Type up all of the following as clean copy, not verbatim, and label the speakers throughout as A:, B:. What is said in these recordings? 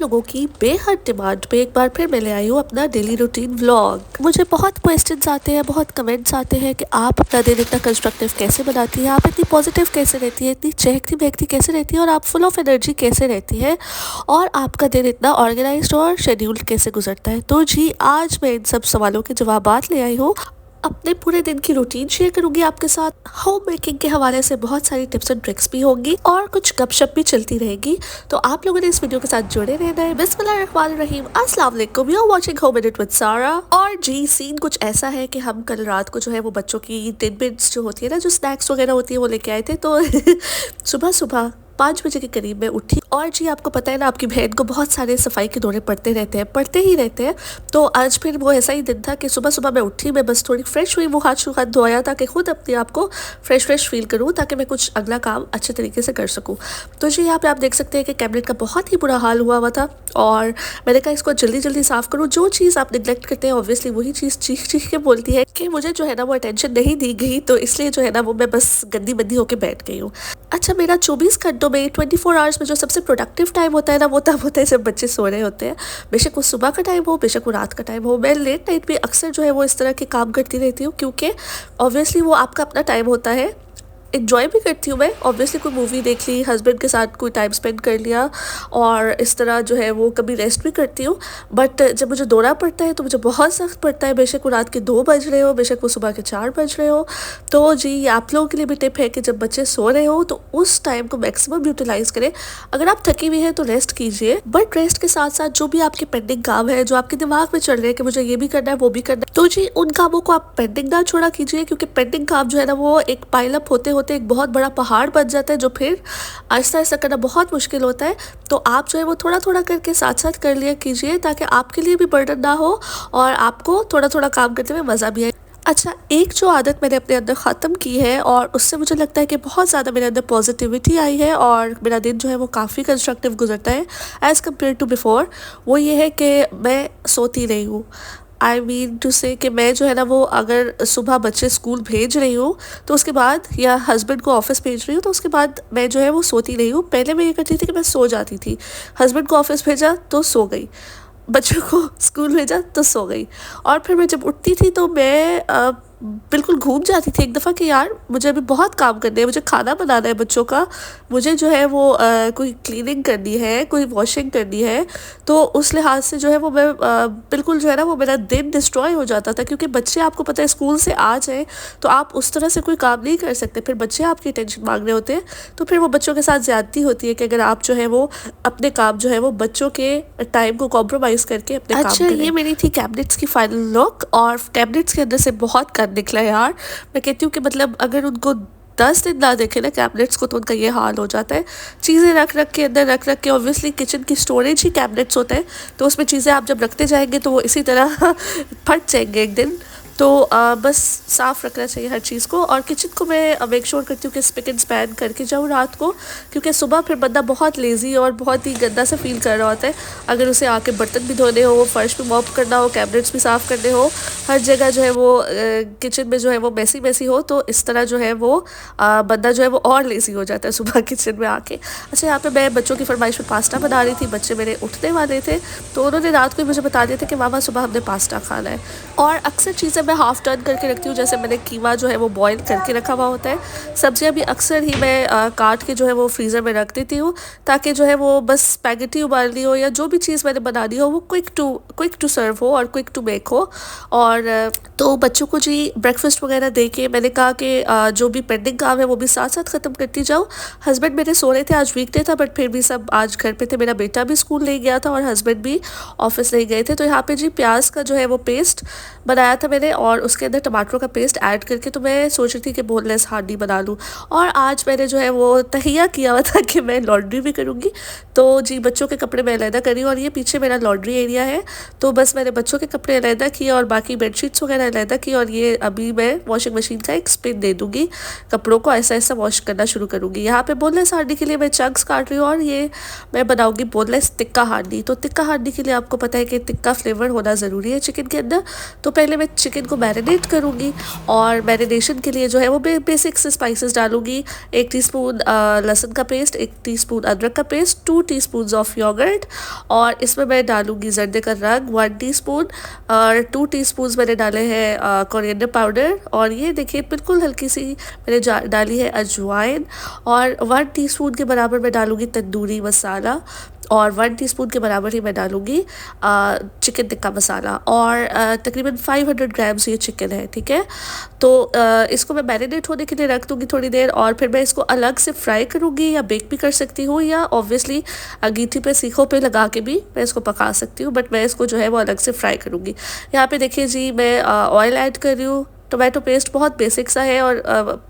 A: लोगों की बेहद डिमांड पे एक बार फिर मैं ले आई हूँ अपना डेली रूटीन व्लॉग। मुझे बहुत क्वेश्चंस आते हैं, बहुत कमेंट्स आते हैं कि आप अपना दिन इतना कंस्ट्रक्टिव कैसे बनाती हैं, आप इतनी पॉजिटिव कैसे रहती है, इतनी चहकती बहकती कैसे रहती है और आप फुल ऑफ एनर्जी कैसे रहती है और आपका दिन इतना ऑर्गेनाइज्ड और शेड्यूल्ड कैसे गुजरता है। तो जी आज मैं इन सब सवालों के जवाबात ले आई हूँ। अपने पूरे दिन की रूटीन शेयर करूंगी आपके साथ। होम मेकिंग के हवाले से बहुत सारी टिप्स एंड ट्रिक्स भी होंगी और कुछ गपशप भी चलती रहेगी। तो आप लोगों ने इस वीडियो के साथ जुड़े रहना है। बिस्मिल्लाहिर्रहमानिर्रहीम, अस्सलाम वालेकुम, you are watching home edit with Sara. और जी सीन कुछ ऐसा है कि हम कल रात को जो है वो बच्चों की टिडबिट्स जो होती है ना, जो स्नैक्स वगैरह होती है, वो लेके आए थे। तो सुबह सुबह 5 बजे के करीब मैं उठी। और जी आपको पता है ना, आपकी बहन को बहुत सारे सफाई के दौरे पड़ते पड़ते ही रहते हैं। तो आज फिर वो ऐसा ही दिन था कि सुबह सुबह मैं उठी, मैं बस थोड़ी फ्रेश हुई, वो हाथ धोया ताकि खुद अपने आप को फ्रेश फील करूँ, ताकि मैं कुछ अगला काम अच्छे तरीके से कर सकूँ। तो जी यहाँ पे आप देख सकते हैं कि कैबिनेट का बहुत ही बुरा हाल हुआ था और मैंने कहा इसको जल्दी जल्दी साफ करूँ। जो चीज़ आप निगलेक्ट करते हैं ऑब्वियसली वही चीज़ चीख चीख के बोलती है कि मुझे जो है ना वो अटेंशन नहीं दी गई, तो इसलिए जो है ना वो मैं बस गंदी बंदी होकर बैठ गई हूँ। अच्छा, मेरा 24 घंटों में 24 आवर्स में जो सबसे प्रोडक्टिव टाइम होता है ना, वो तब होता है जब बच्चे सो रहे होते हैं। बेशक वो सुबह का टाइम हो, बेशक वो रात का टाइम हो। मैं लेट नाइट भी अक्सर जो है वो इस तरह के काम करती रहती हूँ, क्योंकि ऑब्वियसली वो आपका अपना टाइम होता है। इन्जॉय भी करती हूँ मैं, ऑब्वियसली कोई मूवी देख ली, हस्बैंड के साथ कोई टाइम स्पेंड कर लिया और इस तरह जो है वो कभी रेस्ट भी करती हूँ। बट जब मुझे दौड़ा पड़ता है तो मुझे बहुत सख्त पड़ता है, बेशक वो रात के 2 बज रहे हो, बेशक वो सुबह के 4 बज रहे हो। तो जी आप लोगों के लिए भी टिप है कि जब बच्चे सो रहे हो तो उस टाइम को मैक्सिमम यूटिलाइज करें। अगर आप थकी हुई है तो रेस्ट कीजिए, बट रेस्ट के साथ साथ जो भी आपके पेंडिंग काम है, जो आपके दिमाग में चल रहे हैं कि मुझे ये भी करना है वो भी करना है, तो जी उन कामों को आप पेंडिंग ना छोड़ा कीजिए, क्योंकि पेंडिंग काम जो है ना वो एक पाइलअप होते होते एक बहुत बड़ा पहाड़ बन जाता है, जो फिर आहिस्ता आहिस्ता करना बहुत मुश्किल होता है। तो आप जो है वो थोड़ा थोड़ा करके साथ साथ कर लिया कीजिए, ताकि आपके लिए भी बर्डन ना हो और आपको थोड़ा थोड़ा काम करते हुए मज़ा भी आए। अच्छा, एक जो आदत मैंने अपने अंदर ख़त्म की है और उससे मुझे लगता है कि बहुत ज़्यादा मेरे अंदर पॉजिटिविटी आई है और मेरा दिन जो है वो काफ़ी कंस्ट्रक्टिव गुजरता है एज़ कम्पेयर टू बिफोर, वो ये है कि मैं सोती नहीं हूँ। आई मीन टू से कि मैं जो है ना वो अगर सुबह बच्चे स्कूल भेज रही हूँ तो उसके बाद, या हस्बैंड को ऑफिस भेज रही हूँ तो उसके बाद मैं जो है वो सोती नहीं हूँ। पहले मैं ये करती थी कि मैं सो जाती थी, हस्बैंड को ऑफिस भेजा तो सो गई, बच्चों को स्कूल भेजा तो सो गई, और फिर मैं जब उठती थी तो मैं बिल्कुल घूम जाती थी एक दफ़ा कि यार मुझे अभी बहुत काम करने हैं, मुझे खाना बनाना है बच्चों का, मुझे जो है वो कोई क्लीनिंग करनी है, कोई वॉशिंग करनी है। तो उस लिहाज से जो है वो मैं बिल्कुल जो है ना वो मेरा दिन डिस्ट्रॉय हो जाता था, क्योंकि बच्चे आपको पता है स्कूल से आ जाए तो आप उस तरह से कोई काम नहीं कर सकते, फिर बच्चे आपकी टेंशन मांग रहे होते हैं, तो फिर वो बच्चों के साथ ज़्यादती होती है कि अगर आप जो है वो अपने काम जो है वो बच्चों के टाइम को कॉम्प्रोमाइज़ करके अपने काम करें। ये मेरी थी कैबिनेट्स की फाइनल लुक, और कैबिनेट्स के अंदर से बहुत निकला यार। मैं कहती हूँ कि मतलब अगर उनको 10 दिन ना देखे ना कैबिनेट्स को तो उनका ये हाल हो जाता है। चीज़ें रख रख के अंदर रख रख के, ऑब्वियसली किचन की स्टोरेज ही कैबिनेट्स होता है, तो उसमें चीज़ें आप जब रखते जाएंगे तो वो इसी तरह फट जाएंगे एक दिन। तो बस साफ़ रखना चाहिए हर चीज़ को। और किचन को मैं मेक श्योर करती हूँ कि स्पिक एंड स्पैन करके जाऊँ रात को, क्योंकि सुबह फिर बंदा बहुत लेज़ी और बहुत ही गंदा सा फील कर रहा होता है। अगर उसे आके बर्तन भी धोने हो, फर्श भी मॉप करना हो, कैबिनेट्स भी साफ़ करने हो, हर जगह जो है वो किचन में जो है वो मैसी हो, तो इस तरह जो है वो बंदा जो है वो और लेज़ी हो जाता है सुबह किचन में आके। अच्छा, यहाँ पे मैं बच्चों की फरमाइश पर पास्ता बना रही थी, बच्चे मेरे उठने वाले थे तो उन्होंने रात को ही मुझे बता दिया था कि मामा सुबह हमने पास्ता खाना है। और अक्सर चीज़ें मैं हाफ़ टर्न करके रखती हूँ, जैसे मैंने कीमा जो है वो बॉईल करके रखा हुआ होता है। सब्जियाँ भी अक्सर ही मैं काट के जो है वो फ्रीज़र में रख देती हूँ, ताकि जो है वो बस स्पैगेटी उबालनी हो या जो भी चीज़ मैंने बनानी हो वो क्विक टू सर्व हो और क्विक टू मेक हो। और तो बच्चों को जी ब्रेकफास्ट वगैरह दे के मैंने कहा कि जो भी पेंडिंग काम है वो भी साथ साथ ख़त्म करती जाओ। हस्बैंड मेरे सो रहे थे, आज वीकडे था, बट फिर भी सब आज घर पे थे। मेरा बेटा भी स्कूल नहीं गया था और हस्बैंड भी ऑफिस नहीं गए थे। तो यहाँ पे जी प्याज का जो है वो पेस्ट बनाया था मैंने, और उसके अंदर टमाटरों का पेस्ट ऐड करके तो मैं सोच रही थी कि बोनलेस हांडी बना लूँ। और आज मैंने जो है वो तहिया किया हुआ था कि मैं लॉन्ड्री भी करूँगी, तो जी बच्चों के कपड़े मैं अलहदा करी, और ये पीछे मेरा लॉन्ड्री एरिया है, तो बस मैंने बच्चों के कपड़े अलहदा किए और बाकी बेडशीट्स वगैरह अलहदा की, और ये अभी मैं वॉशिंग मशीन का एक स्पिन दे दूँगी, कपड़ों को ऐसा ऐसा वॉश करना शुरू करूँगी। यहाँ पे बोनलेस हांडी के लिए मैं चंक्स काट रही हूँ, और ये मैं बनाऊँगी बोनलेस टिक्का हांडी। तो टिक्का हांडी के लिए आपको पता है कि टिक्का फ्लेवर होना ज़रूरी है चिकन के अंदर। तो पहले मैं चिकन इनको मैरिनेट करूँगी। और मैरिनेशन के लिए जो है वो बेसिक से स्पाइसेस डालूँगी। 1 टीस्पून लहसुन का पेस्ट, 1 टीस्पून अदरक का पेस्ट, 2 टीस्पून ऑफ योगर्ट, और इसमें मैं डालूँगी जर्दे का रंग 1 टीस्पून, और 2 टीस्पून मैंने डाले हैं कोरिएंडर पाउडर, और ये देखिए बिल्कुल हल्की सी मैंने डाली है अजवाइन, और 1 टीस्पून के बराबर मैं डालूँगी तंदूरी मसाला, और 1 टीस्पून के बराबर ही मैं डालूँगी चिकन टिक्का मसाला, और तकरीबन 500 ग्राम्स ये चिकन है, ठीक है। तो इसको मैं मैरिनेट होने के लिए रख दूँगी थोड़ी देर, और फिर मैं इसको अलग से फ्राई करूँगी, या बेक भी कर सकती हूँ, या ऑब्वियसली अंगीठी पे सीखों पे लगा के भी मैं इसको पका सकती हूँ, बट मैं इसको जो है वो अलग से फ्राई करूँगी। यहाँ पे देखिए जी मैं ऑयल ऐड कर रही हूँ। टोमेटो पेस्ट बहुत बेसिक सा है, और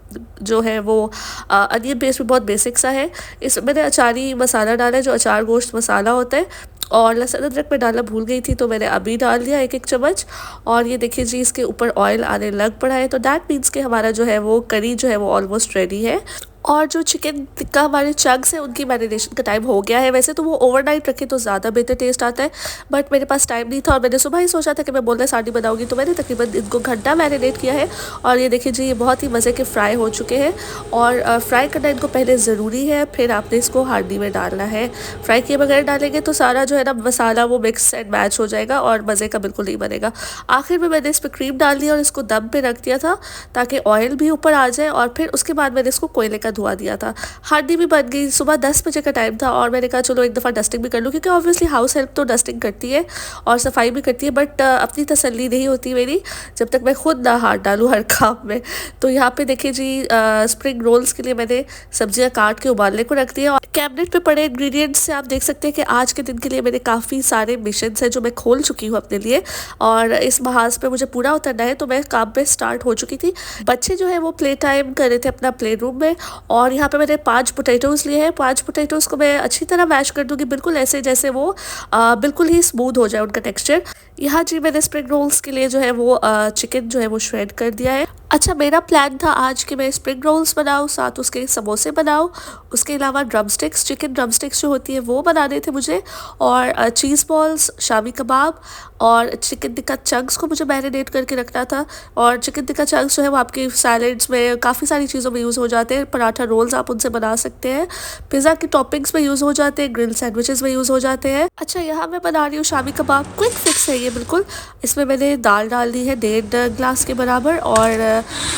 A: जो है वो अनियन पेस्ट भी बहुत बेसिक सा है। इस मैंने अचारी मसाला डाला है, जो अचार गोश्त मसाला होता है, और लहसुन अदरक में डालना भूल गई थी, तो मैंने अभी डाल दिया 1-1 चम्मच। और ये देखिए जी इसके ऊपर ऑयल आने लग पड़ा है, तो दैट मीन्स कि हमारा जो है वो करी जो है वो ऑलमोस्ट रेडी है। और जो चिकन टिक्का हमारे चंक्स हैं उनकी मैरिनेशन का टाइम हो गया है। वैसे तो वो ओवरनाइट रखे तो ज़्यादा बेहतर टेस्ट आता है, बट मेरे पास टाइम नहीं था, और मैंने सुबह ही सोचा था कि मैं बोलना साड़ी बनाऊंगी, तो मैंने तकरीबन इनको घंटा मैरिनेट किया है। और ये देखिए जी ये बहुत ही मज़े के फ्राई हो चुके हैं, और फ्राई करना इनको पहले ज़रूरी है, फिर आपने इसको हांडी में डालना है। फ्राई किए बगैर डालेंगे तो सारा जो है ना मसाला वो मिक्स एंड मैच हो जाएगा, और मज़े का बिल्कुल नहीं बनेगा। आखिर में मैंने इस पर क्रीम डाल दिया और इसको दम पे रख दिया था, ताकि ऑयल भी ऊपर आ जाए, और फिर उसके बाद मैंने इसको कोयले का धुआं दिया था। हांडी भी बन गई। सुबह 10 बजे का टाइम था, और मैंने कहा चलो एक दफ़ा डस्टिंग भी कर लूँ, क्योंकि ऑब्वियसली हाउस हेल्प तो डस्टिंग करती है और सफाई भी करती है, बट अपनी तसल्ली नहीं होती मेरी जब तक मैं खुद ना हाथ डालूँ हर काम में। तो यहाँ पे देखिए जी स्प्रिंग रोल्स के लिए मैंने सब्जियाँ काट के उबालने को रख दिया, और कैबिनेट पे पड़े इंग्रेडिएंट्स से आप देख सकते हैं कि आज के दिन के लिए मेरे काफ़ी सारे मिशंस हैं जो मैं खोल चुकी हूँ अपने लिए, और इस महाज पे मुझे पूरा उतरना है, तो मैं काम पे स्टार्ट हो चुकी थी। बच्चे जो है वो प्ले टाइम कर रहे थे अपना प्ले रूम में, और यहाँ पे मैंने 5 पोटैटोज़ लिए हैं। 5 पोटैटोज़ को मैं अच्छी तरह मैश कर दूँगी, बिल्कुल ऐसे जैसे वो बिल्कुल ही स्मूथ हो जाए उनका टेक्सचर। यहाँ जी मैंने स्प्रिंग रोल्स के लिए जो है वो चिकन जो है वो श्रेड कर दिया है। अच्छा, मेरा प्लान था आज कि मैं स्प्रिंग रोल्स बनाऊँ, साथ उसके समोसे बनाऊँ, उसके अलावा drum sticks, chicken drum sticks जो होती है वो बनाने थे मुझे, और चीज़ बॉल्स, शामी कबाब, और चिकन टिक्का चंक्स को मुझे मैरिनेट करके रखना था। और चिकन टिक्का चंक्स जो है वो आपके सैलड्स में काफ़ी सारी चीज़ों में यूज़ हो जाते हैं। पराठा रोल्स आप उनसे बना सकते हैं, पिज़्ज़ा की टॉपिंग्स में यूज़ हो जाते हैं, ग्रिल सैंडविचेस में यूज़ हो जाते हैं। अच्छा, यहाँ मैं बना रही हूँ शामी कबाब, क्विक फिक्स है ये बिल्कुल। इसमें मैंने दाल डाल दी है 1.5 ग्लास के बराबर, और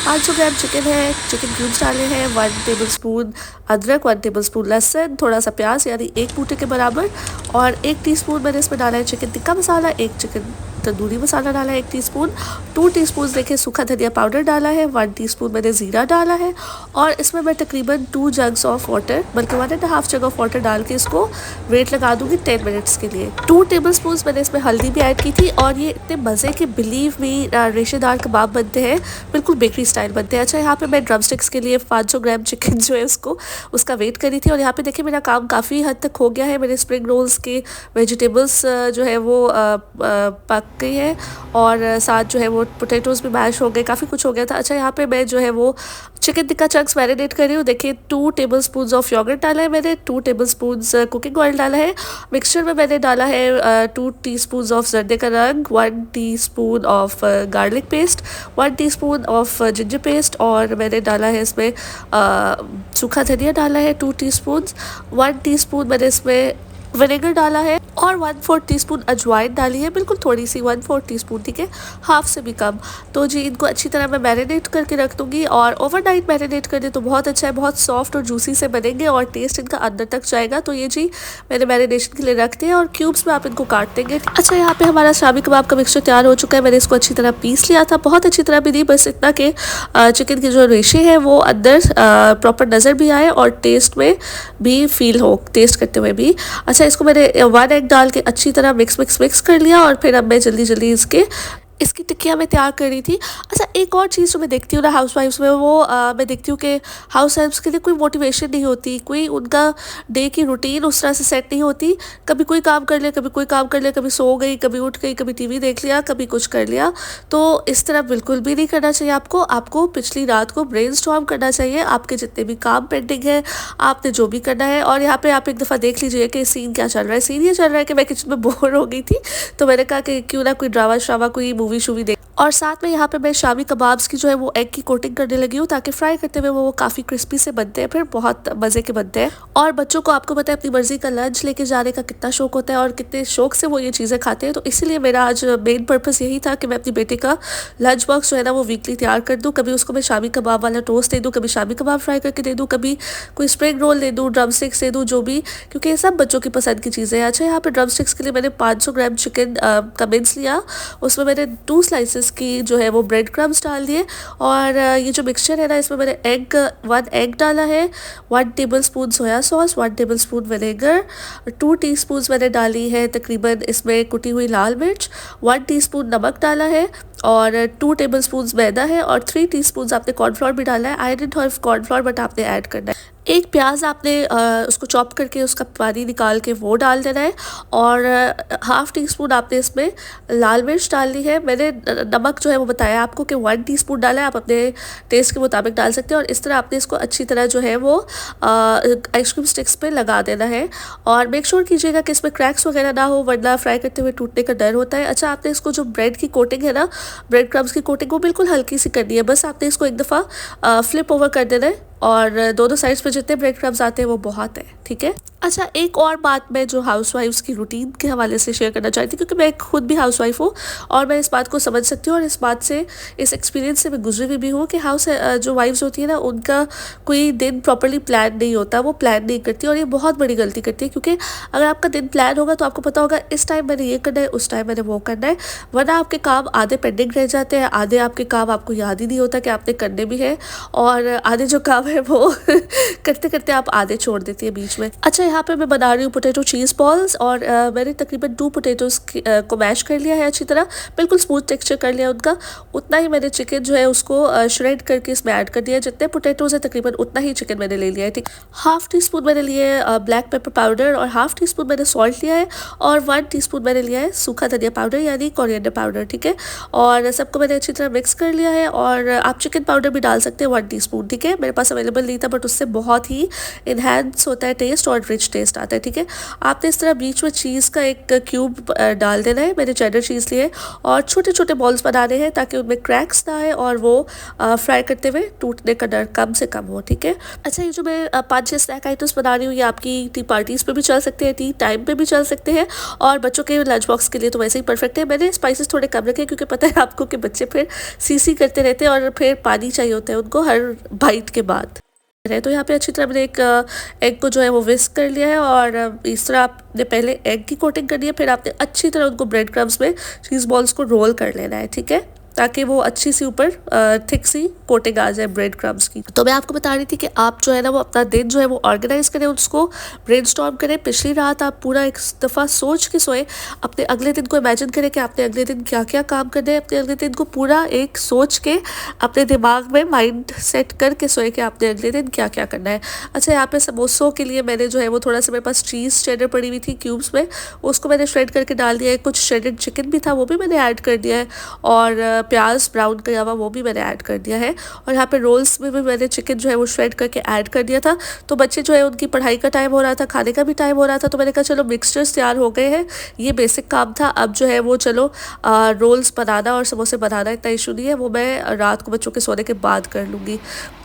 A: 500 ग्राम चिकन है, चिकन क्यूब्स डाले हैं, 1 टेबलस्पून अदरक, 1 टेबलस्पून लहसुन, थोड़ा सा प्याज यानी 1 बूटे के बराबर, और 1 टीस्पून मैंने इसमें डाला है चिकन टिक्का मसाला, 1 चिकन तंदूरी मसाला डाला है 1 टीस्पून, 2 टीस्पून देखिए सूखा धनिया पाउडर डाला है, 1 टीस्पून मैंने ज़ीरा डाला है, और इसमें मैं तकरीबन 2 जग्स ऑफ वाटर, बल्कि 1.5 जग ऑफ वाटर डाल के इसको वेट लगा दूंगी 10 मिनट्स के लिए। 2 टेबलस्पून मैंने इसमें हल्दी भी ऐड की थी, और ये इतने मज़े के बिलीव मी रेशेदार कबाब बनते हैं, बिल्कुल बेकरी स्टाइल बनते हैं। अच्छा, यहाँ पे मैं ड्रम स्टिक्स के लिए 500 ग्राम चिकन जो है उसका वेट करी थी, और यहाँ पे देखिए मेरा काम काफ़ी हद तक हो गया है। मेरे स्प्रिंग रोल्स के वेजिटेबल्स जो है वो पक गई है, और साथ जो है वो पोटैटोज़ भी मैश हो गए, काफ़ी कुछ हो गया था। अच्छा, यहाँ पे मैं जो है वो चिकन टिक्का चंक्स मैरिनेट कर रही हूँ। देखिए 2 टेबलस्पून ऑफ योगर्ट डाला है मैंने, 2 टेबलस्पून कुकिंग ऑयल डाला है। मिक्सचर में मैंने डाला है 2 टीस्पून ऑफ जर्दे का रंग, 1 teaspoon of garlic paste, 1 teaspoon of ginger paste, और मैंने डाला है इसमें सूखा धनिया डाला है 2 टीस्पून, 1 टीस्पून मैंने इसमें विनेगर डाला है, और 1/4 टीस्पून अजवाइन डाली है, बिल्कुल थोड़ी सी, 1/4 टीस्पून, ठीक है, हाफ से भी कम। तो जी इनको अच्छी तरह मैं मैरिनेट करके रख दूँगी, और ओवरनाइट मैरिनेट कर दे तो बहुत अच्छा है, बहुत सॉफ्ट और जूसी से बनेंगे, और टेस्ट इनका अंदर तक जाएगा। तो ये जी मैंने मैरिनेशन के लिए रख दिया, और क्यूब्स में आप इनको काट देंगे। अच्छा, यहाँ पे हमारा शामी कबाब का मिक्सचर तैयार हो चुका है। मैंने इसको अच्छी तरह पीस लिया था, बहुत अच्छी तरह भी नहीं, बस इतना कि चिकन के जो रेशे हैं वो अंदर प्रॉपर नज़र भी आए, और टेस्ट में भी फील हो, टेस्ट करते हुए भी। अच्छा, इसको मैंने 1 एग डाल के अच्छी तरह मिक्स कर लिया, और फिर अब मैं जल्दी इसकी टिक्कियाँ मैं तैयार कर रही थी। अच्छा, एक और चीज़ जो मैं देखती हूँ ना हाउस वाइफ्स में, वो मैं देखती हूँ कि हाउस वाइफ्स के लिए कोई मोटिवेशन नहीं होती, कोई उनका डे की रूटीन उस तरह से सेट नहीं होती। कभी कोई काम कर लिया, कभी कोई काम कर लिया, कभी सो गई, कभी उठ गई, कभी टीवी देख लिया, कभी कुछ कर लिया। तो इस तरह बिल्कुल भी नहीं करना चाहिए आपको पिछली रात को ब्रेनस्टॉर्म करना चाहिए, आपके जितने भी काम पेंडिंग है, आपने जो भी करना है। और यहाँ पे आप एक दफ़ा देख लीजिए कि सीन क्या चल रहा है। सीन ये चल रहा है कि मैं किचन में बोर हो गई थी, तो मैंने कहा कि क्यों ना कोई ड्रामा श्रामा, कोई मूवी शूवी देख, और साथ में यहाँ पे मैं शामी कबाब्स की जो है वो एग की कोटिंग करने लगी हूँ, ताकि फ्राई करते हुए वो काफ़ी क्रिस्पी से बनते हैं, फिर बहुत मज़े के बनते हैं। और बच्चों को आपको पता है अपनी मर्जी का लंच लेके जाने का कितना शौक होता है और कितने शौक से वो ये चीज़ें खाते हैं। तो इसीलिए मेरा आज मेन पर्पस यही था कि मैं अपनी बेटे का लंच बॉक्स जो है ना वो वीकली तैयार कर दूँ। कभी उसको मैं शामी कबाब वाला टोस्ट दे दूँ, कभी शामी कबाब फ्राई करके दे दूँ, कभी कोई स्प्रिंग रोल दे दूँ, ड्रम स्टिक्स दे दूँ, जो भी, क्योंकि ये सब बच्चों की पसंद की चीज़ें हैं। अच्छा, यहाँ पे ड्रम स्टिक्स के लिए मैंने 500 ग्राम चिकन का मिन्स लिया, उसमें मैंने 2 स्लाइसेस की जो है वो ब्रेड क्रम्स डाल दिए। और ये जो मिक्सचर है ना, इसमें मैंने 1 एग डाला है, 1 table spoon soya sauce, 1 table spoon vinegar, 2 teaspoon मैंने डाली है तकरीबन इसमें कुटी हुई लाल मिर्च, 1 टीस्पून नमक डाला है, और 2 टेबल स्पून मैदा है, और 3 टीस्पून आपने कॉर्नफ्लोर भी डाला है। I didn't have cornflour, but आपने ऐड करना है। एक प्याज आपने उसको चॉप करके उसका पानी निकाल के वो डाल देना है, और हाफ़ टी स्पून आपने इसमें लाल मिर्च डालनी है। मैंने नमक जो है वो बताया आपको कि 1 टीस्पून डाला है, आप अपने टेस्ट के मुताबिक डाल सकते हैं। और इस तरह आपने इसको अच्छी तरह जो है वो आइसक्रीम स्टिक्स पे लगा देना है, और मेक श्योर कीजिएगा कि इसमें क्रैक्स वगैरह ना हो, वरना फ्राई करते हुए टूटने का डर होता है। अच्छा, आपने इसको जो ब्रेड की कोटिंग है ना, ब्रेड क्रम्स की कोटिंग, वो बिल्कुल हल्की सी करनी है, बस आपने इसको एक दफ़ा फ्लिप ओवर कर देना है, और दोनों साइड्स पे जितने ब्रेड क्रम्स आते हैं वो बहुत है, ठीक है। अच्छा, एक और बात मैं जो हाउसवाइफ्स की रूटीन के हवाले से शेयर करना चाहती थी, क्योंकि मैं खुद भी हाउसवाइफ हूँ और मैं इस बात को समझ सकती हूँ, और इस बात से, इस एक्सपीरियंस से मैं गुजरी हुई भी हूँ कि जो वाइफ्स होती है ना, उनका कोई दिन प्रॉपर्ली प्लान नहीं होता, वो प्लान नहीं करती, और ये बहुत बड़ी गलती करती है। क्योंकि अगर आपका दिन प्लान होगा तो आपको पता होगा इस टाइम मैंने ये करना है, उस टाइम मैंने वो करना है, वरना आपके काम आधे पेंडिंग रह जाते हैं, आधे आपके काम आपको याद ही नहीं होता कि आपने करने भी है, और आधे जो काम है वो करते करते आप आधे छोड़ देती है बीच में। अच्छा, यहाँ पे मैं बना रही हूँ पोटैटो चीज़ बॉल्स, और मैंने तकरीबन 2 पोटैटोज़ को मैश कर लिया है अच्छी तरह, बिल्कुल स्मूथ टेक्सचर कर लिया उनका। उतना ही मैंने चिकन जो है उसको श्रेड करके इसमें ऐड कर दिया। जितने पोटैटोज़ है तकरीबन उतना ही चिकन मैंने ले लिया है, ठीक। हाफ़ टी स्पून मैंने लिए ब्लैक पेपर पाउडर, और हाफ़ टी स्पून मैंने सॉल्ट लिया है, और 1 टीस्पून मैंने लिया है सूखा धनिया पाउडर यानी कोरिएंडर पाउडर, ठीक है। और सबको मैंने अच्छी तरह मिक्स कर लिया है, और आप चिकन पाउडर भी डाल सकते हैं 1 टीस्पून, ठीक है। मेरे पास अवेलेबल नहीं था, बट उससे बहुत ही इन्हेंस होता है टेस्ट, और रिच टेस्ट आता है, ठीक है। आपने इस तरह बीच में चीज़ का एक क्यूब डाल देना है, मैंने चेडर चीज़ लिए, और छोटे छोटे बॉल्स बनाने हैं ताकि उनमें क्रैक्स ना आए, और वो फ्राई करते हुए टूटने का डर कम से कम हो, ठीक है। अच्छा, ये जो मैं 5-6 स्नैक आइटम्स बना रही हूँ, ये आपकी टी पार्टीज़ पे भी चल सकते हैं, टी टाइम पे भी चल सकते हैं, और बच्चों के लंच बॉक्स के लिए तो वैसे ही परफेक्ट है। मैंने स्पाइसेस थोड़े कम रखे, क्योंकि पता है आपको कि बच्चे फिर सी करते रहते हैं, और फिर पानी चाहिए होता है उनको हर बाइट के बाद। तो यहाँ पे अच्छी तरह मैंने एक एग को जो है वो विस्क कर लिया है, और इस तरह आपने पहले एग की कोटिंग करनी है, फिर आपने अच्छी तरह उनको ब्रेड क्रम्स में चीज़ बॉल्स को रोल कर लेना है, ठीक है, ताकि वो अच्छी सी ऊपर थिक सी कोटिंग आ जाए ब्रेड क्रम्स की। तो मैं आपको बता रही थी कि आप जो है ना वो अपना दिन जो है वो ऑर्गेनाइज करें, उसको ब्रेनस्टॉर्म करें। पिछली रात आप पूरा एक दफ़ा सोच के सोए, अपने अगले दिन को इमेजिन करें कि आपने अगले दिन क्या क्या काम करने हैं, अपने अगले दिन को पूरा एक सोच के अपने दिमाग में माइंड सेट करके सोए कि आपने अगले दिन क्या क्या करना है। अच्छा, यहाँ पे समोसों के लिए मैंने जो है वो थोड़ा सा, मेरे पास चीज़ चेडर पड़ी हुई थी क्यूब्स में, उसको मैंने श्रेड करके डाल दिया है। कुछ श्रेडेड चिकन भी था, वो भी मैंने ऐड कर दिया है, और प्याज ब्राउन किया हुआ वो भी मैंने ऐड कर दिया है। और यहाँ पे रोल्स में भी मैंने चिकन जो है वो श्रेड करके ऐड कर दिया था। तो बच्चे जो है उनकी पढ़ाई का टाइम हो रहा था, खाने का भी टाइम हो रहा था, तो मैंने कहा चलो मिक्सचर्स तैयार हो गए हैं, ये बेसिक काम था, अब जो है वो चलो रोल्स बनाना और समोसे बनाना इतना इशू नहीं है, वो मैं रात को बच्चों के सोने के बाद कर लूँगी।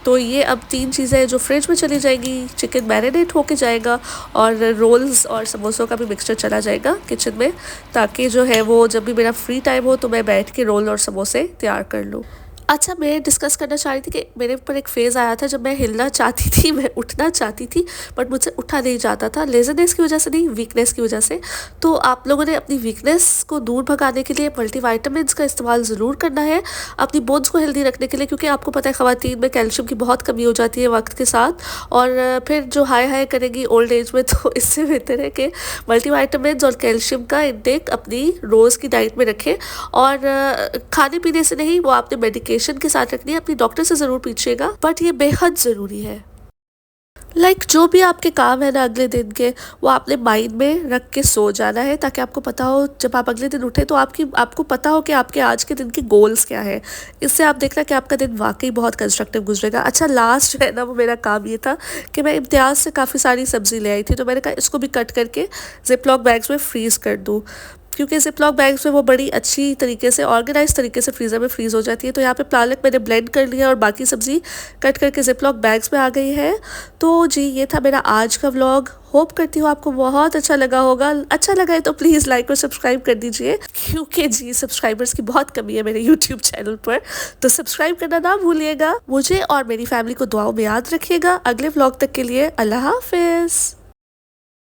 A: तो ये अब 3 चीज़ें जो फ्रिज में चली जाएगी, चिकन मैरिनेट होके जाएगा, और रोल्स और समोसों का भी मिक्सचर चला जाएगा किचन में, ताकि जो है वो जब भी मेरा फ्री टाइम हो तो मैं बैठ के रोल और समोसे तैयार कर लूँ। अच्छा, मैं डिस्कस करना चाह रही थी कि मेरे ऊपर एक फ़ेज़ आया था जब मैं हिलना चाहती थी, मैं उठना चाहती थी, बट मुझसे उठा नहीं जाता था, लेज़ीनेस की वजह से नहीं, वीकनेस की वजह से। तो आप लोगों ने अपनी वीकनेस को दूर भगाने के लिए मल्टीविटामिन्स का इस्तेमाल ज़रूर करना है, अपनी बोन्स को हेल्दी रखने के लिए, क्योंकि आपको पता है ख़वातीन में कैल्शियम की बहुत कमी हो जाती है वक्त के साथ, और फिर जो हाई हाई करेगी ओल्ड एज में, तो इससे बेहतर है कि मल्टीविटामिन्स और कैल्शियम का इंटेक अपनी रोज़ की डाइट में रखें। और खाने पीने से नहीं, वो आपने मेडिकेशन के साथ रखनी है, अपनी डॉक्टर से ज़रूर पूछिएगा, बट ये बेहद ज़रूरी है। जो भी आपके काम है ना अगले दिन के, वो आपने माइंड में रख के सो जाना है, ताकि आपको पता हो जब आप अगले दिन उठे तो आपको पता हो कि आपके आज के दिन के गोल्स क्या है। इससे आप देखना कि आपका दिन वाकई बहुत कंस्ट्रक्टिव गुजरेगा। अच्छा, लास्ट है ना वो मेरा काम ये था कि मैं इम्तियाज़ से काफ़ी सारी सब्ज़ी ले आई थी, तो मैंने कहा इसको भी कट करके जिप लॉक बैग्स में फ्रीज़ कर दूँ। क्योंकि जिपलॉक बैग्स में वो बड़ी अच्छी तरीके से ऑर्गेनाइज तरीके से फ्रीज़र में फ्रीज़ हो जाती है। तो यहाँ पे पालक मैंने ब्लेंड कर लिया और बाकी सब्ज़ी कट करके जिपलॉक बैग्स में आ गई है। तो जी ये था मेरा आज का व्लॉग। होप करती हूँ आपको बहुत अच्छा लगा होगा। अच्छा लगा है तो प्लीज़ लाइक और सब्सक्राइब कर दीजिए, क्योंकि जी सब्सक्राइबर्स की बहुत कमी है मेरे यूट्यूब चैनल पर। तो सब्सक्राइब करना ना भूलिएगा। मुझे और मेरी फैमिली को दुआओं में याद रखिएगा। अगले व्लॉग तक के लिए अल्लाह हाफिज़।